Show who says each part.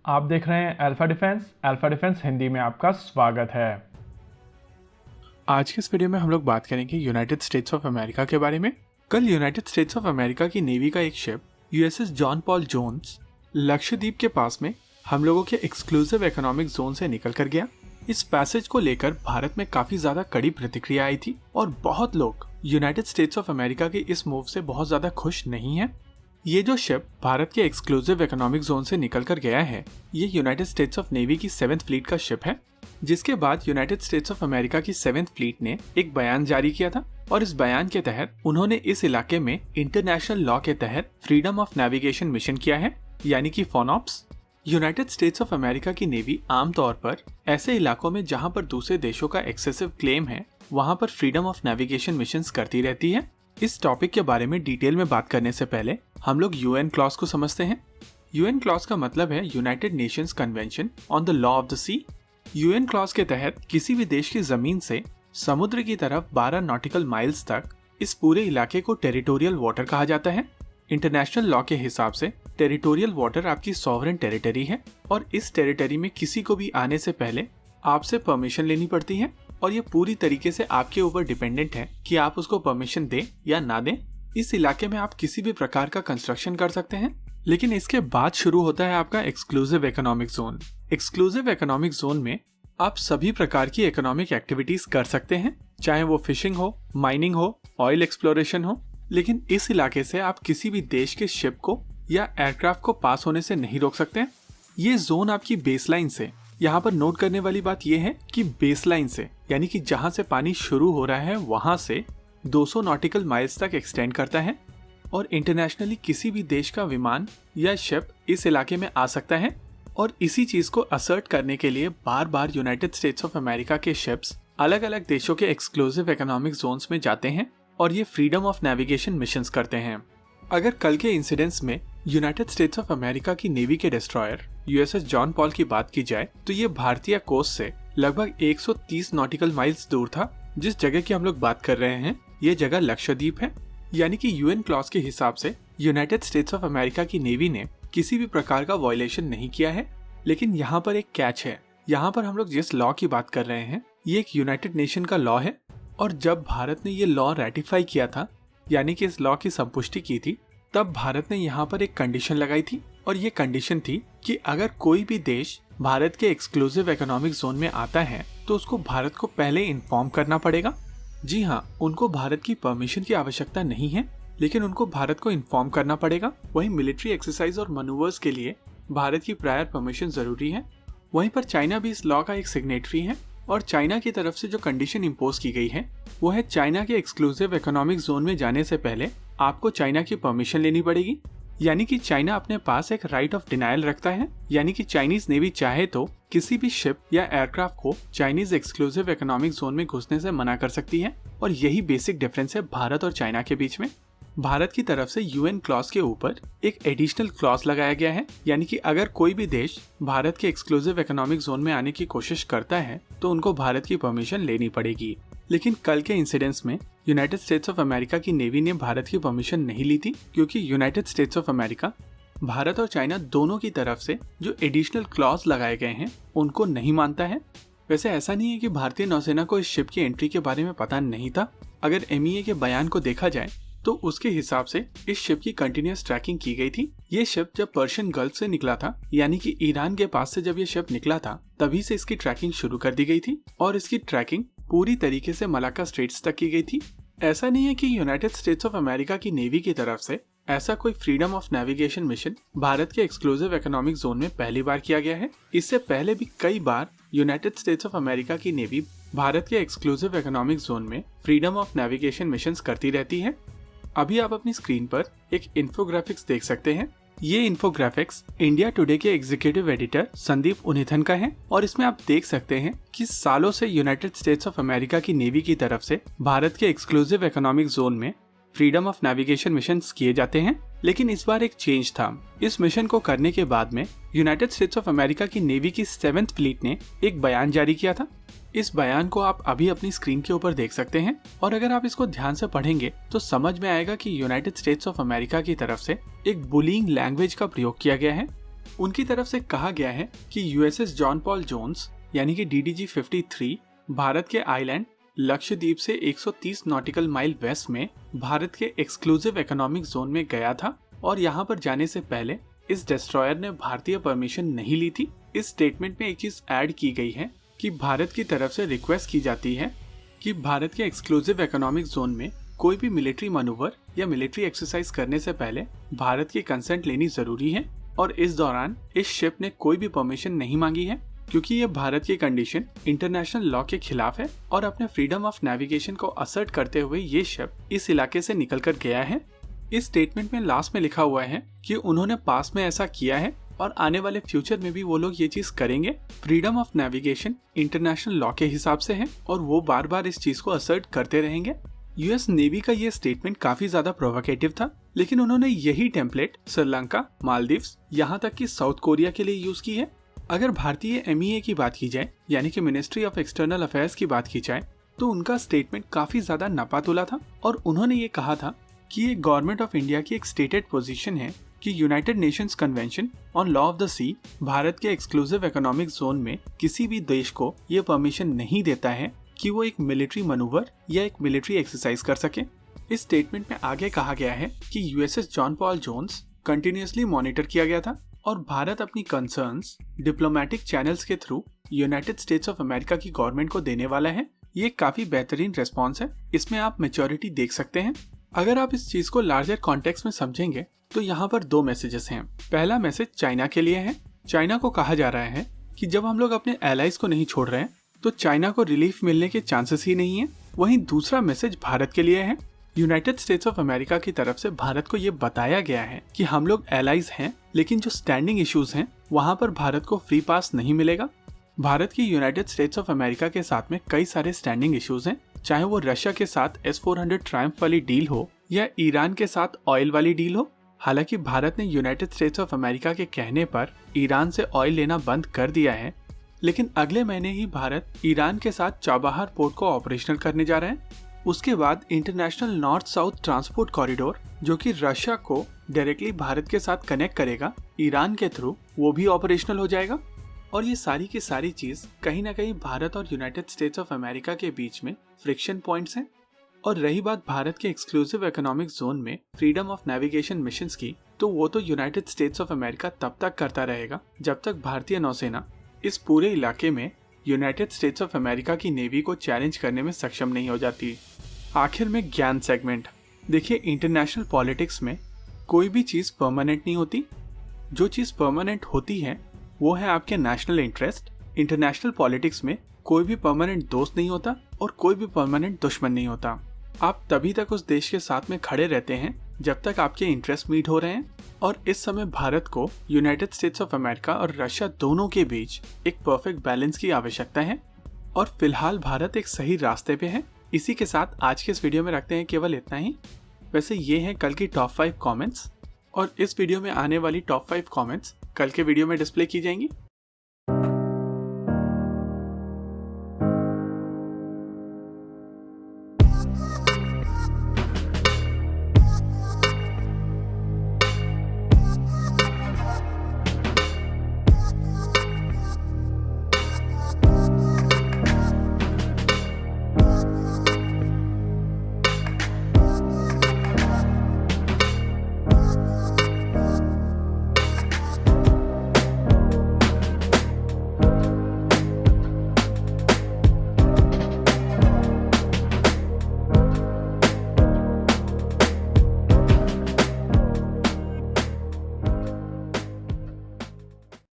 Speaker 1: आप देख रहे हैं अल्फा डिफेंस हिंदी में आपका स्वागत है।
Speaker 2: आज के इस वीडियो में हम लोग बात करेंगे यूनाइटेड स्टेट्स ऑफ अमेरिका के बारे में। कल यूनाइटेड स्टेट्स ऑफ अमेरिका की नेवी का एक ship USS John Paul Jones Lakshadweep के पास में हम लोगों के एक्सक्लूसिव इकोनॉमिक जोन से निकल कर गया। इस पैसेज को लेकर भारत में काफी ज्यादा कड़ी प्रतिक्रिया आई थी और बहुत लोग यूनाइटेड स्टेट्स ऑफ अमेरिका के इस मूव से बहुत ज्यादा खुश नहीं है। ये जो शिप भारत के एक्सक्लूसिव इकोनॉमिक जोन से निकल कर गया है, ये यूनाइटेड स्टेट्स ऑफ नेवी की 7th फ्लीट का शिप है, जिसके बाद यूनाइटेड स्टेट्स ऑफ अमेरिका की 7th फ्लीट ने एक बयान जारी किया था और इस बयान के तहत उन्होंने इस इलाके में इंटरनेशनल लॉ के तहत फ्रीडम ऑफ नेविगेशन मिशन किया है, यानी कि फॉनॉप्स। यूनाइटेड स्टेट्स ऑफ अमेरिका की नेवी आमतौर पर ऐसे इलाकों में जहां पर दूसरे देशों का एक्सेसिव क्लेम है, वहां पर फ्रीडम ऑफ नेविगेशन मिशंस करती रहती है। इस टॉपिक के बारे में डिटेल में बात करने से पहले हम लोग यूएन क्लॉज को समझते हैं। यूएन क्लॉज का मतलब है United Nations Convention on the Law of the Sea. UN clause के तहत किसी भी देश की जमीन से समुद्र की तरफ 12 नॉटिकल माइल्स तक इस पूरे इलाके को टेरिटोरियल वाटर कहा जाता है। इंटरनेशनल लॉ के हिसाब से टेरिटोरियल वाटर आपकी सॉवरेन टेरिटरी है और इस टेरिटरी में किसी को भी आने से पहले आपसे परमिशन लेनी पड़ती है और ये पूरी तरीके से आपके ऊपर डिपेंडेंट है कि आप उसको परमिशन दें या ना दें। इस इलाके में आप किसी भी प्रकार का कंस्ट्रक्शन कर सकते हैं, लेकिन इसके बाद शुरू होता है आपका exclusive economic zone. Exclusive economic zone में आप सभी प्रकार की इकोनॉमिक एक्टिविटीज कर सकते हैं, चाहे वो फिशिंग हो, माइनिंग हो, ऑयल एक्सप्लोरेशन हो, लेकिन इस इलाके से आप किसी भी देश के शिप को या एयरक्राफ्ट को पास होने से नहीं रोक सकते हैं। ये जोन आपकी बेसलाइन से, यहाँ पर नोट करने वाली बात यह है कि बेसलाइन से यानी कि जहां से पानी शुरू हो रहा है वहां से 200 नॉटिकल माइल्स तक एक्सटेंड करता है और इंटरनेशनली किसी भी देश का विमान या शिप इस इलाके में आ सकता है। और इसी चीज को असर्ट करने के लिए बार बार यूनाइटेड स्टेट्स ऑफ अमेरिका के शिप्स अलग अलग देशों के एक्सक्लूसिव इकोनॉमिक जोन्स में जाते हैं और ये फ्रीडम ऑफ नेविगेशन मिशंस करते हैं। अगर कल के इंसिडेंट्स में यूनाइटेड स्टेट्स ऑफ अमेरिका की नेवी के डिस्ट्रॉयर यूएसएस जॉन पॉल की बात की जाए तो ये भारतीय कोस्ट से लगभग 130 नॉटिकल माइल्स दूर था। जिस जगह की हम लोग बात कर रहे हैं ये जगह लक्षद्वीप है, यानी कि यूएन क्लॉज के हिसाब से यूनाइटेड स्टेट्स ऑफ अमेरिका की नेवी ने किसी भी प्रकार का वायलेशन नहीं किया है। लेकिन यहाँ पर एक कैच है। यहाँ पर हम लोग जिस लॉ की बात कर रहे हैं ये एक यूनाइटेड नेशन का लॉ है और जब भारत ने ये लॉ रेटिफाई किया था, यानी कि इस लॉ की संपुष्टि की थी, तब भारत ने यहाँ पर एक कंडीशन लगाई थी और ये कंडीशन थी कि अगर कोई भी देश भारत के एक्सक्लूसिव इकोनॉमिक जोन में आता है तो उसको भारत को पहले इन्फॉर्म करना पड़ेगा। जी हाँ, उनको भारत की परमिशन की आवश्यकता नहीं है, लेकिन उनको भारत को इन्फॉर्म करना पड़ेगा। वहीं मिलिट्री एक्सरसाइज और मनूवर्स के लिए भारत की प्रायर परमिशन जरूरी है। वहीं पर चाइना भी इस लॉ का एक सिग्नेटरी है और चाइना की तरफ से जो कंडीशन इम्पोज की गई है वो है चाइना के एक्सक्लूसिव इकोनॉमिक जोन में जाने से पहले आपको चाइना की परमिशन लेनी पड़ेगी। यानी कि चाइना अपने पास एक राइट ऑफ डिनायल रखता है, यानी कि चाइनीज नेवी चाहे तो किसी भी शिप या एयरक्राफ्ट को चाइनीज एक्सक्लूसिव इकोनॉमिक जोन में घुसने से मना कर सकती है। और यही बेसिक डिफरेंस है भारत और चाइना के बीच में। भारत की तरफ से यूएन क्लॉज के ऊपर एक एडिशनल क्लॉज लगाया गया है, यानी कि अगर कोई भी देश भारत के एक्सक्लूसिव इकोनॉमिक जोन में आने की कोशिश करता है तो उनको भारत की परमिशन लेनी पड़ेगी। लेकिन कल के इंसिडेंट्स में यूनाइटेड स्टेट्स ऑफ अमेरिका की नेवी ने भारत की परमिशन नहीं ली थी, क्योंकि United States of America Bharat और चाइना दोनों की तरफ से जो एडिशनल क्लॉज लगाए गए हैं उनको नहीं मानता है। वैसे ऐसा नहीं है कि भारतीय नौसेना को इस शिप की एंट्री के बारे में पता नहीं था। अगर एमईए के बयान को देखा जाए तो उसके हिसाब से इस शिप की कंटिन्यूअस ट्रैकिंग की गई थी। ये शिप जब पर्शियन गल्फ से निकला था, यानी कि ईरान के पास से जब ये शिप निकला था, तभी से इसकी ट्रैकिंग शुरू कर दी गई थी और इसकी ट्रैकिंग पूरी तरीके से मलाक्का स्ट्रेट्स तक की गई थी। ऐसा नहीं है कि यूनाइटेड स्टेट्स ऑफ अमेरिका की नेवी की तरफ से ऐसा कोई freedom of navigation mission Bharat के एक्सक्लूसिव इकोनॉमिक जोन में पहली बार किया गया है। इससे पहले भी कई बार यूनाइटेड स्टेट्स ऑफ अमेरिका की नेवी भारत के एक्सक्लूसिव इकोनॉमिक जोन में फ्रीडम ऑफ नेविगेशन मिशंस करती रहती है। अभी आप अपनी स्क्रीन पर एक इन्फोग्राफिक्स देख सकते हैं। ये इन्फोग्राफिक्स इंडिया टुडे के एग्जीक्यूटिव एडिटर संदीप उनिथन का है और इसमें आप देख सकते हैं कि सालों से यूनाइटेड स्टेट्स ऑफ अमेरिका की नेवी की तरफ से भारत के एक्सक्लूसिव इकोनॉमिक जोन में फ्रीडम ऑफ नेविगेशन मिशन किए जाते हैं। लेकिन इस बार एक चेंज था। इस मिशन को करने के बाद में यूनाइटेड स्टेट्स ऑफ अमेरिका की नेवी की 7th फ्लीट ने एक बयान जारी किया था। इस बयान को आप अभी अपनी स्क्रीन के ऊपर देख सकते हैं और अगर आप इसको ध्यान से पढ़ेंगे तो समझ में आएगा कि यूनाइटेड स्टेट्स ऑफ अमेरिका की तरफ से एक बुलिंग लैंग्वेज का प्रयोग किया गया है। उनकी तरफ से कहा गया है कि यूएसएस जॉन पॉल जोन्स यानी कि DDG-53 भारत के आइलैंड लक्षद्वीप से 130 नॉटिकल माइल वेस्ट में भारत के एक्सक्लूसिव इकोनॉमिक जोन में गया था और यहाँ पर जाने से पहले इस डिस्ट्रॉयर ने भारतीय परमिशन नहीं ली थी। इस स्टेटमेंट में एक चीज ऐड की गई है कि भारत की तरफ से रिक्वेस्ट की जाती है कि भारत के एक्सक्लूसिव इकोनॉमिक जोन में कोई भी मिलिट्री मैनूवर या मिलिट्री एक्सरसाइज करने से पहले भारत की कंसेंट लेनी जरूरी है और इस दौरान इस शिप ने कोई भी परमिशन नहीं मांगी है क्योंकि ये भारत की कंडीशन इंटरनेशनल लॉ के खिलाफ है और अपने फ्रीडम ऑफ नेविगेशन को असर्ट करते हुए ये शिप इस इलाके से निकल कर गया है। इस स्टेटमेंट में लास्ट में लिखा हुआ है कि उन्होंने पास में ऐसा किया है और आने वाले फ्यूचर में भी वो लोग ये चीज करेंगे। Freedom of navigation international law के हिसाब से है और वो बार बार इस चीज को असर्ट करते रहेंगे। यूएस नेवी का ये स्टेटमेंट काफी ज्यादा प्रोवोकेटिव था, लेकिन उन्होंने यही टेम्पलेट श्रीलंका, मालदीव्स, यहाँ तक कि साउथ कोरिया के लिए यूज की है। अगर भारतीय MEA की बात की जाए यानी कि मिनिस्ट्री ऑफ एक्सटर्नल अफेयर्स की बात की जाए तो उनका स्टेटमेंट काफी ज्यादा नपातुला था और उन्होंने ये कहा था कि ये गवर्नमेंट ऑफ इंडिया की एक स्टेटेड पोजीशन है कि United Nations Convention on Law of the Sea Bharat के एक्सक्लूसिव इकोनॉमिक जोन में किसी भी देश को ये परमिशन नहीं देता है कि वो एक मिलिट्री मैनूवर या एक मिलिट्री एक्सरसाइज कर सके। इस स्टेटमेंट में आगे कहा गया है कि USS John Paul Jones continuously monitor किया गया था और भारत अपनी कंसर्न्स डिप्लोमेटिक चैनल्स के through United States of America की गवर्नमेंट को देने वाला है। ये काफी बेहतरीन रेस्पॉन्स है, इसमें आप मैच्योरिटी देख सकते हैं। अगर आप इस चीज को लार्जर कॉन्टेक्स्ट में समझेंगे तो यहाँ पर 2 मैसेजेस हैं। पहला मैसेज चाइना के लिए है। चाइना को कहा जा रहा है कि जब हम लोग अपने एलाइज को नहीं छोड़ रहे हैं तो चाइना को रिलीफ मिलने के चांसेस ही नहीं है। वहीं दूसरा मैसेज भारत के लिए है। यूनाइटेड स्टेट्स ऑफ अमेरिका की तरफ से भारत को ये बताया गया है कि हम लोग एलाइज हैं, लेकिन जो स्टैंडिंग इश्यूज हैं वहाँ पर भारत को फ्री पास नहीं मिलेगा। भारत की यूनाइटेड स्टेट्स ऑफ अमेरिका के साथ में कई सारे स्टैंडिंग इश्यूज हैं, चाहे वो रशिया के साथ S-400 ट्रायम्फ वाली डील हो या ईरान के साथ ऑयल वाली डील हो। हालांकि भारत ने यूनाइटेड स्टेट्स ऑफ अमेरिका के कहने पर ईरान से ऑयल लेना बंद कर दिया है, लेकिन अगले महीने ही भारत ईरान के साथ चाबहार पोर्ट को ऑपरेशनल करने जा रहे हैं। उसके बाद international north south transport corridor जो कि रशिया को डायरेक्टली भारत के साथ कनेक्ट करेगा ईरान के थ्रू, वो भी ऑपरेशनल हो जाएगा। और ये सारी की सारी चीज कहीं ना कहीं भारत और यूनाइटेड स्टेट्स ऑफ अमेरिका के बीच में फ्रिक्शन पॉइंट्स हैं। और रही बात भारत के एक्सक्लूसिव इकोनॉमिक जोन में फ्रीडम ऑफ नेविगेशन मिशंस की, तो वो तो यूनाइटेड स्टेट्स ऑफ अमेरिका तब तक करता रहेगा जब तक भारतीय नौसेना इस पूरे इलाके में यूनाइटेड स्टेट्स ऑफ अमेरिका की नेवी को चैलेंज करने में सक्षम नहीं हो जाती। आखिर में ज्ञान सेगमेंट। देखिए, इंटरनेशनल पॉलिटिक्स में कोई भी चीज़ परमानेंट नहीं होती। जो चीज़ परमानेंट होती है वो है आपके नेशनल इंटरेस्ट। इंटरनेशनल पॉलिटिक्स में कोई भी परमानेंट दोस्त नहीं होता और कोई भी परमानेंट दुश्मन नहीं होता। आप तभी तक उस देश के साथ में खड़े रहते हैं जब तक आपके इंटरेस्ट मीट हो रहे हैं। और इस समय भारत को यूनाइटेड स्टेट्स ऑफ अमेरिका और रशिया दोनों के बीच एक परफेक्ट बैलेंस की आवश्यकता है और फिलहाल भारत एक सही रास्ते पे है। इसी के साथ आज के इस वीडियो में रखते हैं केवल इतना ही। वैसे ये हैं कल की टॉप 5 कमेंट्स और इस वीडियो में आने वाली टॉप 5 कमेंट्स कल के वीडियो में डिस्प्ले की जाएंगी।